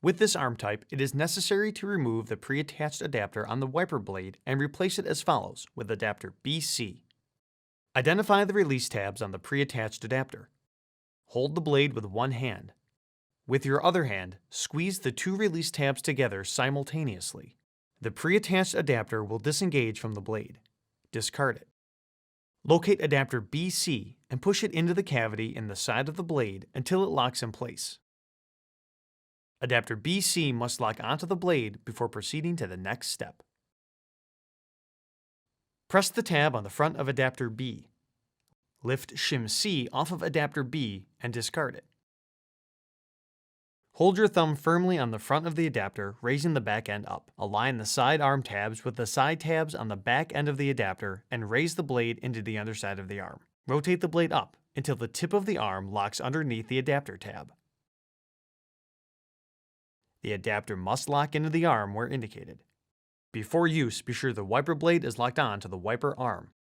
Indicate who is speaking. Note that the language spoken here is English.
Speaker 1: With this arm type, it is necessary to remove the pre-attached adapter on the wiper blade and replace it as follows with adapter BC. Identify the release tabs on the pre-attached adapter. Hold the blade with one hand. With your other hand, squeeze the two release tabs together simultaneously. The pre-attached adapter will disengage from the blade. Discard it. Locate adapter BC and push it into the cavity in the side of the blade until it locks in place. Adapter BC must lock onto the blade before proceeding to the next step. Press the tab on the front of adapter B. Lift shim C off of adapter B and discard it. Hold your thumb firmly on the front of the adapter, raising the back end up. Align the side arm tabs with the side tabs on the back end of the adapter and raise the blade into the underside of the arm. Rotate the blade up until the tip of the arm locks underneath the adapter tab. The adapter must lock into the arm where indicated. Before use, be sure the wiper blade is locked on to the wiper arm.